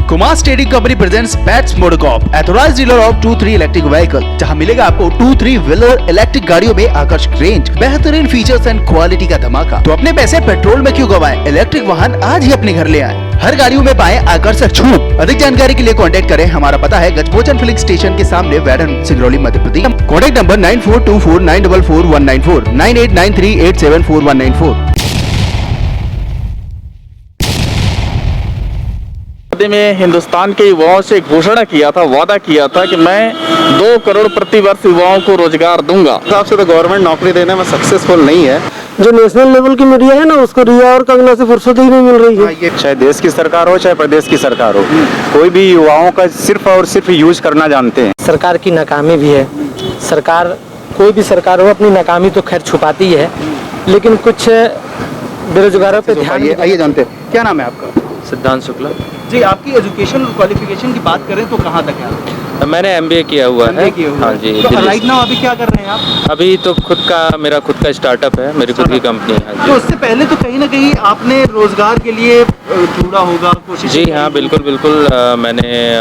Kumar trading company presents bats MotoCorp, authorised dealer of 2-3 electric vehicle, जहां मिलेगा आपको 2-3 wheeler electric गाड़ियों में आकर्षक रेंज, बेहतरीन फीचर्स एंड क्वालिटी का धमाका। तो अपने पैसे पेट्रोल में क्यों गवाएं? इलेक्ट्रिक वाहन आज ही अपने घर ले आए। हर गाड़ियों में पाएं आकर्षक छूट। अधिक जानकारी के लिए कांटेक्ट करें। हमारा पता है गजभोजन फिलिंग स्टेशन के सामने, वैडन, सिंगरौली, मध्य प्रदेश। Contact number 9424944194, 9893874194। में हिंदुस्तान के युवाओं से घोषणा किया था, वादा किया था कि मैं 2 करोड़ प्रति वर्ष युवाओं को रोजगार दूंगा। हिसाब से तो गवर्नमेंट नौकरी देने में सक्सेसफुल नहीं है। जो नेशनल लेवल की मीडिया है ना, उसको रिया और कंगना से फुर्सत ही नहीं मिल रही है। चाहे देश की सरकार हो चाहे प्रदेश की सरकार हो, कोई भी युवाओं का सिर्फ और सिर्फ यूज करना जानते हैं। सरकार की नाकामी भी है। सरकार, कोई भी सरकार हो, अपनी नाकामी तो खैर छुपाती है, लेकिन कुछ बेरोजगारों पे ध्यान। आइए जानते हैं, क्या नाम है आपका? सिद्धांत शुक्ला जी, आपकी एजुकेशन और क्वालिफिकेशन की बात करें तो कहाँ तक है? मैंने MBA किया हुआ है। हाँ जी। तो राइट नाउ अभी क्या कर रहे हैं आप? अभी तो मेरा खुद का स्टार्टअप है, मेरी खुद की कंपनी है। तो उससे पहले तो कहीं ना कहीं आपने रोजगार के लिए ढूंढा होगा, कोशिश? जी हाँ, बिल्कुल बिल्कुल। मैंने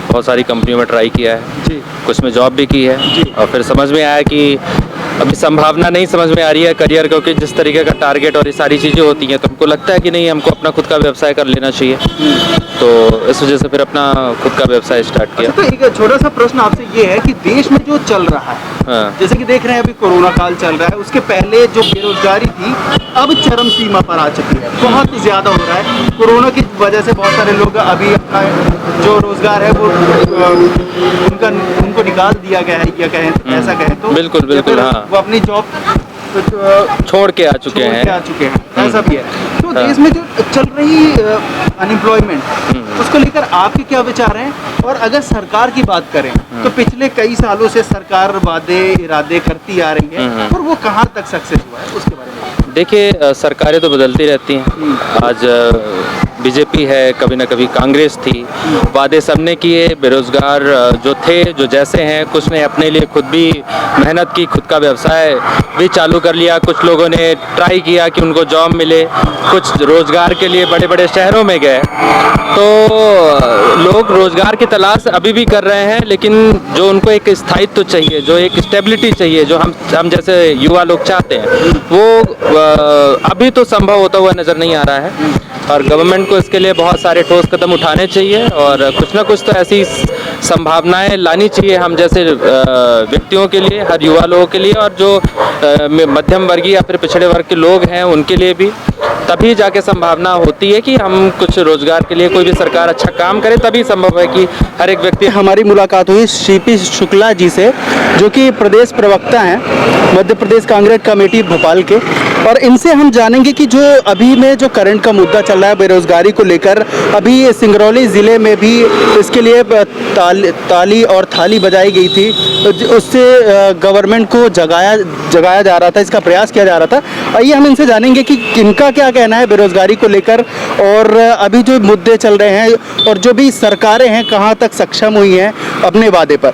बहुत सारी कंपनियों में ट्राई किया है जी, कुछ में जॉब भी की है और फिर समझ में आया कि अभी संभावना नहीं समझ में आ रही है करियर, क्योंकि जिस तरीके का टारगेट और ये सारी चीज़ें होती हैं, तो हमको लगता है कि नहीं, हमको अपना खुद का व्यवसाय कर लेना चाहिए। तो इस वजह से फिर अपना खुद का व्यवसाय स्टार्ट किया। तो एक छोटा सा प्रश्न आपसे ये है कि देश में जो चल रहा है, हाँ। जैसे कि देख रहे हैं अभी कोरोना काल चल रहा है, उसके पहले जो बेरोजगारी थी अब चरम सीमा पर आ चुकी है, बहुत ज्यादा हो रहा है। कोरोना की वजह से बहुत सारे लोग अभी अपना जो रोजगार है वो उनको निकाल दिया गया है, या कहें ऐसा कहें तो बिल्कुल बिल्कुल, हाँ, वो अपनी जॉब छोड़ के आ चुके हैं, ऐसा भी है। तो देश में जो चल रही अनएम्प्लॉयमेंट, उसको लेकर आपके क्या विचार हैं? और अगर सरकार की बात करें तो पिछले कई सालों से सरकार वादे इरादे करती आ रही है, और वो कहाँ तक सक्सेस हुआ है, उसके बारे में? देखिए, सरकारें तो बदलती रहती हैं। आज बीजेपी है, कभी ना कभी कांग्रेस थी। वादे सबने किए, बेरोजगार जो थे, जो जैसे हैं, कुछ ने अपने लिए खुद भी मेहनत की, खुद का व्यवसाय भी चालू कर लिया। कुछ लोगों ने ट्राई किया कि उनको जॉब मिले, कुछ रोजगार के लिए बड़े बड़े शहरों में गए। तो लोग रोजगार की तलाश अभी भी कर रहे हैं, लेकिन जो उनको एक स्थायित्व चाहिए, जो एक स्टेबिलिटी चाहिए, जो हम जैसे युवा लोग चाहते हैं, वो अभी तो संभव होता हुआ नज़र नहीं आ रहा है। और गवर्नमेंट को इसके लिए बहुत सारे ठोस कदम उठाने चाहिए और कुछ ना कुछ तो ऐसी संभावनाएं लानी चाहिए हम जैसे व्यक्तियों के लिए, हर युवा लोगों के लिए, और जो मध्यम वर्गीय या फिर पिछड़े वर्ग के लोग हैं उनके लिए भी। तभी जाके संभावना होती है कि हम कुछ रोजगार के लिए कोई भी सरकार अच्छा काम करे, तभी संभव है कि हर एक व्यक्ति। हमारी मुलाकात हुई CP शुक्ला जी से, जो कि प्रदेश प्रवक्ता हैं मध्य प्रदेश कांग्रेस कमेटी भोपाल के, और इनसे हम जानेंगे कि जो अभी में जो करंट का मुद्दा चल रहा है बेरोजगारी को लेकर, अभी सिंगरौली ज़िले में भी इसके लिए ताली और थाली बजाई गई थी, उससे गवर्नमेंट को जगाया जा रहा था, इसका प्रयास किया जा रहा था। आइए हम इनसे जानेंगे कि इनका क्या कहना है बेरोजगारी को लेकर, और अभी जो मुद्दे चल रहे हैं और जो भी सरकारें हैं कहाँ तक सक्षम हुई हैं अपने वादे पर।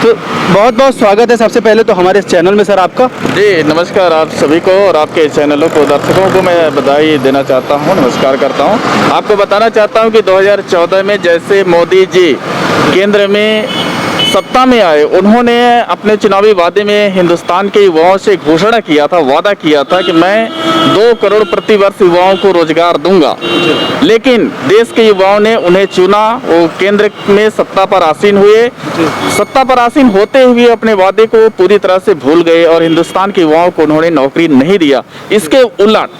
तो बहुत बहुत स्वागत है सबसे पहले तो हमारे चैनल में सर आपका। जी नमस्कार आप सभी को, और आपके चैनलों को, दर्शकों को मैं बधाई देना चाहता हूं, नमस्कार करता हूं। आपको बताना चाहता हूं कि 2014 में जैसे मोदी जी केंद्र में सत्ता में आए, उन्होंने अपने चुनावी वादे में हिंदुस्तान के युवाओं से घोषणा किया था, वादा किया था कि मैं 2 करोड़ प्रति वर्ष युवाओं को रोजगार दूंगा। लेकिन देश के युवाओं ने उन्हें चुना, वो केंद्र में सत्ता पर आसीन हुए, सत्ता पर आसीन होते हुए अपने वादे को पूरी तरह से भूल गए और हिंदुस्तान के युवाओं को उन्होंने नौकरी नहीं दिया। इसके उलट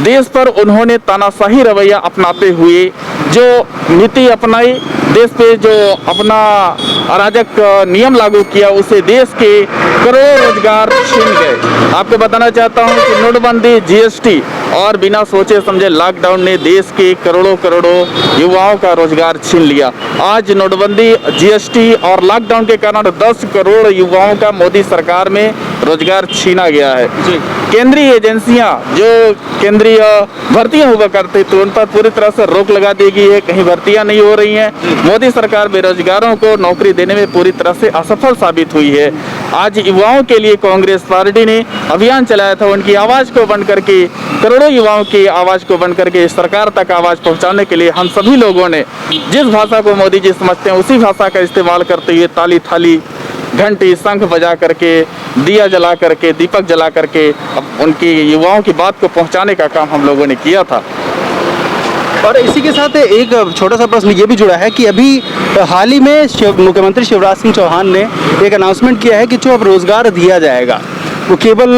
देश पर उन्होंने तानाशाही रवैया अपनाते हुए जो नीति अपनाई, देश पे जो अपना अराजक नियम लागू किया, उससे देश के करोड़ों रोजगार छीन गए। आपको बताना चाहता हूं कि नोटबंदी, GST और बिना सोचे समझे लॉकडाउन ने देश के करोड़ों युवाओं का रोजगार छीन लिया। आज नोटबंदी, GST और लॉकडाउन के कारण 10 करोड़ युवाओं का मोदी सरकार में रोजगार छीना गया है। केंद्रीय एजेंसियां जो केंद्रीय भर्तियां हुआ करती थी, उन पर पूरी तरह से रोक लगा दी गई है, कहीं भर्तियां नहीं हो रही हैं। मोदी सरकार बेरोजगारों को नौकरी देने में पूरी तरह से असफल साबित हुई है। आज युवाओं के लिए कांग्रेस पार्टी ने अभियान चलाया था। उनकी आवाज़ को बंद करके, करोड़ों युवाओं की आवाज़ को बंद करके सरकार तक आवाज़ पहुंचाने के लिए हम सभी लोगों ने जिस भाषा को मोदी जी समझते हैं उसी भाषा का इस्तेमाल करते हुए ताली थाली घंटी शंख बजा करके, दिया जला करके, दीपक जला करके उनकी युवाओं की बात को पहुंचाने का काम हम लोगों ने किया था। और इसी के साथ एक छोटा सा प्रश्न ये भी जुड़ा है कि अभी हाल ही में मुख्यमंत्री शिवराज सिंह चौहान ने एक अनाउंसमेंट किया है कि जो अब रोजगार दिया जाएगा वो केवल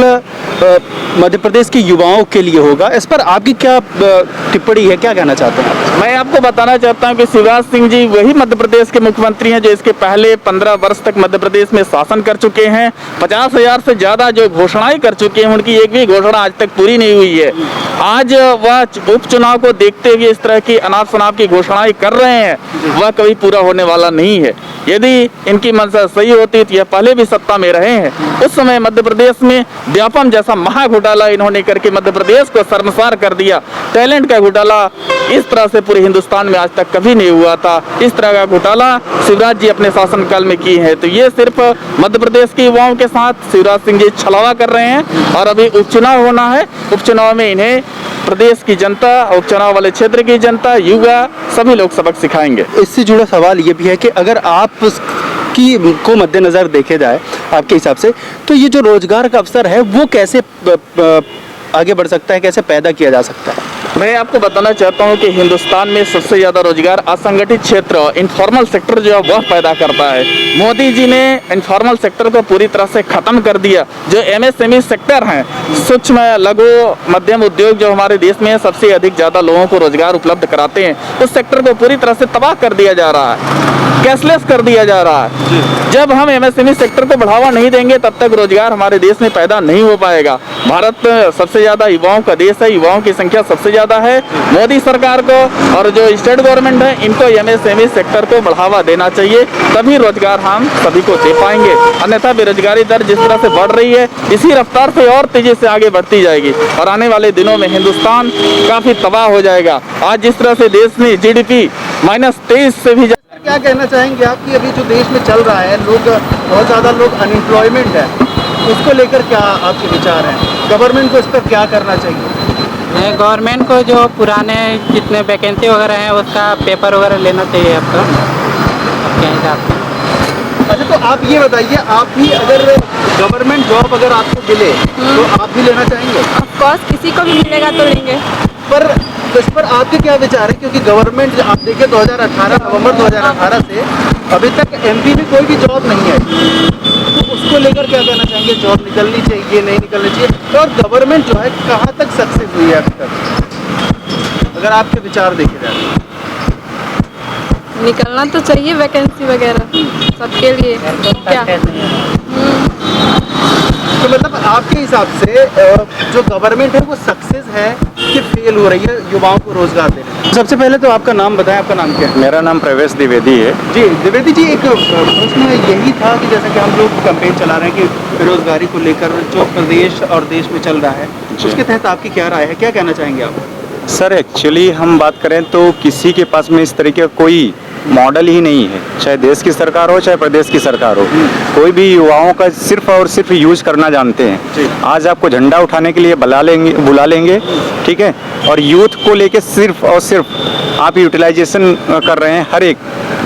मध्य प्रदेश के युवाओं के लिए होगा। इस पर आपकी क्या टिप्पणी है, क्या कहना चाहते हैं आप? मैं आपको बताना चाहता हूं कि शिवराज सिंह जी वही मध्य प्रदेश के मुख्यमंत्री हैं जो इसके पहले 15 वर्ष तक मध्य प्रदेश में शासन कर चुके हैं। 50,000 से ज़्यादा जो घोषणाएं कर चुके हैं उनकी एक भी घोषणा आज तक पूरी नहीं हुई है। आज वह उपचुनाव को देखते हुए इस तरह की अनाप शनाप की घोषणाएं कर रहे हैं, वह कभी पूरा होने वाला नहीं है। यदि इनकी मंशा सही होती तो यह पहले भी सत्ता में रहे हैं। उस समय मध्य प्रदेश में व्यापम जैसा महा घोटाला इन्होंने करके मध्य प्रदेश को शर्मसार कर दिया। टैलेंट का घोटाला इस तरह से पूरे हिंदुस्तान में आज तक कभी नहीं हुआ था। इस तरह का घोटाला शिवराज जी अपने शासनकाल में किए हैं। तो ये सिर्फ मध्य प्रदेश के युवाओं के साथ शिवराज सिंह जी छलावा कर रहे हैं। और अभी उपचुनाव होना है, उपचुनाव में इन्हें प्रदेश की जनता, उपचुनाव वाले क्षेत्र की जनता, युवा सभी लोग सबक सिखाएंगे। इससे जुड़ा सवाल ये भी है कि अगर आप की को मद्देनज़र देखे जाए आपके हिसाब से, तो ये जो रोजगार का अवसर है वो कैसे आगे बढ़ सकता है, कैसे पैदा किया जा सकता है? मैं आपको बताना चाहता हूं कि हिंदुस्तान में सबसे ज़्यादा रोजगार असंगठित क्षेत्र, इनफॉर्मल सेक्टर जो है वह पैदा करता है। मोदी जी ने इनफॉर्मल सेक्टर को पूरी तरह से ख़त्म कर दिया। जो MSME सेक्टर हैं, सूक्ष्म लघु मध्यम उद्योग जो हमारे देश में सबसे अधिक ज़्यादा लोगों को रोजगार उपलब्ध कराते हैं, उस सेक्टर को पूरी तरह से तबाह कर दिया जा रहा है, कैशलेस कर दिया जा रहा है। जब हम MSME सेक्टर को बढ़ावा नहीं देंगे तब तक रोजगार हमारे देश में पैदा नहीं हो पाएगा। भारत सबसे ज़्यादा युवाओं का देश है, युवाओं की संख्या सबसे ज़्यादा है। मोदी सरकार को और जो स्टेट गवर्नमेंट है इनको MSME सेक्टर को बढ़ावा देना चाहिए, तभी रोजगार हम सभी को दे पाएंगे। अन्यथा बेरोजगारी दर जिस तरह से बढ़ रही है इसी रफ्तार से और तेजी से आगे बढ़ती जाएगी और आने वाले दिनों में हिंदुस्तान काफ़ी तबाह हो जाएगा। आज जिस तरह से देश में GDP -23 से भी क्या कहना चाहेंगे आप कि अभी जो देश में चल रहा है, लोग बहुत ज़्यादा लोग अनएम्प्लॉयमेंट है, उसको लेकर क्या आपके विचार हैं? गवर्नमेंट को इस पर क्या करना चाहिए? गवर्नमेंट को जो पुराने जितने वैकेंसी वगैरह हैं उसका पेपर वगैरह लेना चाहिए आपका, आपके हिसाब से। अच्छा, तो आप ये बताइए, आप भी अगर गवर्नमेंट जॉब अगर आपको मिले तो आप भी लेना चाहेंगे? ऑफ कोर्स किसी को भी मिलेगा तो लेंगे। पर इस पर आपके क्या विचार है? क्योंकि गवर्नमेंट आप देखिए 2018 नवंबर 2018 से अभी तक MP में कोई भी जॉब नहीं है, तो उसको लेकर क्या कहना चाहेंगे? जॉब निकलनी चाहिए, नहीं निकलनी चाहिए? और गवर्नमेंट जो है कहाँ तक सक्सेस हुई है अभी तक, अगर आपके विचार देखे जाए? निकलना तो चाहिए वैकेंसी वगैरह सबके लिए। क्या तो मतलब आपके हिसाब से जो गवर्नमेंट है वो सक्सेस है कि फेल हो रही है युवाओं को रोजगार देने में? सबसे पहले तो आपका नाम बताएं, आपका नाम क्या है? मेरा नाम प्रवेश द्विवेदी है। जी द्विवेदी जी, एक प्रश्न यही था कि जैसा कि हम लोग कैंपेन चला रहे हैं कि बेरोजगारी को लेकर जो प्रदेश और देश में चल रहा है, उसके तहत आपकी क्या राय है, क्या कहना चाहेंगे आप? सर एक्चुअली हम बात करें तो किसी के पास में इस तरीके का कोई मॉडल ही नहीं है, चाहे देश की सरकार हो चाहे प्रदेश की सरकार हो। कोई भी युवाओं का सिर्फ और सिर्फ यूज करना जानते हैं। आज आपको झंडा उठाने के लिए बुला लेंगे, ठीक है, और यूथ को लेके सिर्फ और सिर्फ आप यूटिलाइजेशन कर रहे हैं। हर एक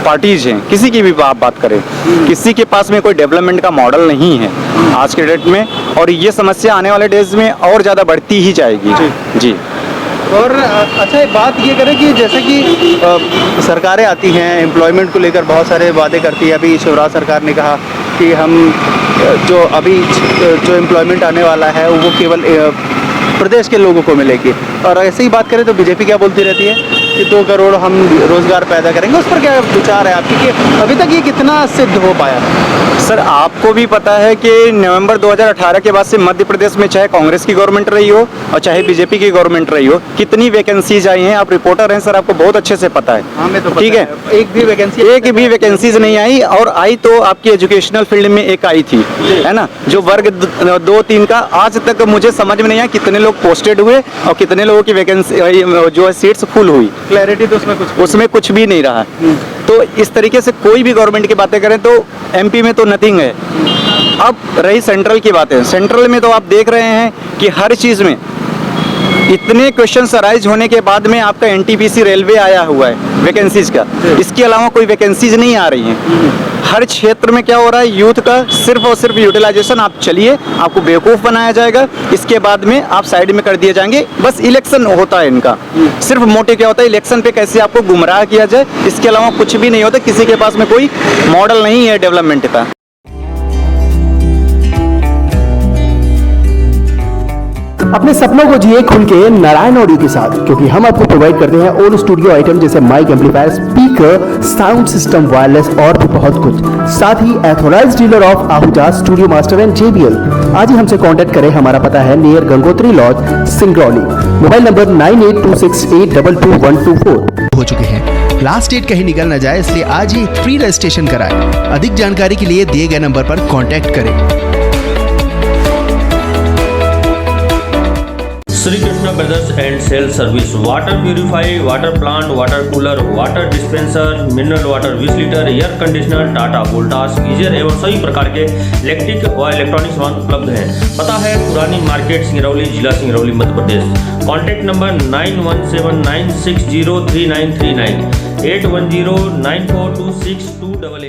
पार्टीज हैं, किसी की भी आप बात करें, किसी के पास में कोई डेवलपमेंट का मॉडल नहीं है आज के डेट में, और ये समस्या आने वाले डेज में और ज़्यादा बढ़ती ही जाएगी। जी। और अच्छा, बात ये करें कि जैसे कि सरकारें आती हैं एम्प्लॉयमेंट को लेकर बहुत सारे वादे करती है। अभी शिवराज सरकार ने कहा कि हम जो अभी जो एम्प्लॉयमेंट आने वाला है वो केवल प्रदेश के लोगों को मिलेगी। और ऐसे ही बात करें तो बीजेपी क्या बोलती रहती है कि 2 करोड़ हम रोजगार पैदा करेंगे। उस पर क्या विचार है आपकी कि अभी तक ये कितना सिद्ध हो पाया? सर आपको भी पता है कि नवंबर 2018 के बाद से मध्य प्रदेश में चाहे कांग्रेस की गवर्नमेंट रही हो और चाहे बीजेपी की गवर्नमेंट रही हो, कितनी वैकेंसीज आई हैं। आप रिपोर्टर हैं सर, आपको बहुत अच्छे से पता है। हमें तो ठीक है, एक भी वैकेंसीज नहीं आई, और आई तो आपकी एजुकेशनल फील्ड में एक आई थी, है ना, जो वर्ग 2-3 का। आज तक मुझे समझ में नहीं आया कितने लोग पोस्टेड हुए और कितने लोगों की वैकेंसी जो है सीट्स फुल हुई। क्लैरिटी तो उसमें कुछ भी नहीं रहा। तो इस तरीके से कोई भी गवर्नमेंट की बातें करें तो MP में तो नथिंग है। अब रही सेंट्रल की बातें, सेंट्रल में तो आप देख रहे हैं कि हर चीज़ में इतने क्वेश्चन अराइज होने के बाद में आपका एनटीपीसी रेलवे आया हुआ है वैकेंसीज का, इसके अलावा कोई वैकेंसीज नहीं आ रही हैं। हर क्षेत्र में क्या हो रहा है, यूथ का सिर्फ और सिर्फ यूटिलाइजेशन। आप चलिए, आपको बेवकूफ़ बनाया जाएगा, इसके बाद में आप साइड में कर दिए जाएंगे। बस इलेक्शन होता है इनका, सिर्फ मोटिव क्या होता है, इलेक्शन पे कैसे आपको गुमराह किया जाए, इसके अलावा कुछ भी नहीं होता। किसी के पास में कोई मॉडल नहीं है डेवलपमेंट का। अपने सपनों को जिए खुल के नारायण ऑडियो के साथ, क्योंकि हम आपको प्रोवाइड करते हैं ओन स्टूडियो आइटम जैसे mic, amplifier, speaker, sound system, wireless और भी बहुत कुछ। साथ ही authorised dealer of Ahuja, studio master and JBL। आज ही हमसे कांटेक्ट करें। हमारा पता है near Gangotri lodge, Singrauli. Mobile number 9826821224 हो चुके हैं। लास्ट डेट कहीं निकल न जाए, इसलिए आज ही फ्री रजिस्ट्रेशन कराएं। अधिक जानकारी के लिए दिए गए नंबर पर कांटेक्ट करें। Shri Krishna brothers and sale service, water purify, water plant, water cooler, water dispenser, mineral water 20 litre, air conditioner, Tata Voltas, geyser एवं सभी प्रकार के इलेक्ट्रिक व इलेक्ट्रॉनिक सामान उपलब्ध हैं। पता है पुरानी मार्केट, सिंगरौली, जिला सिंगरौली, मध्य प्रदेश। Contact number 9179603939, 8109426288।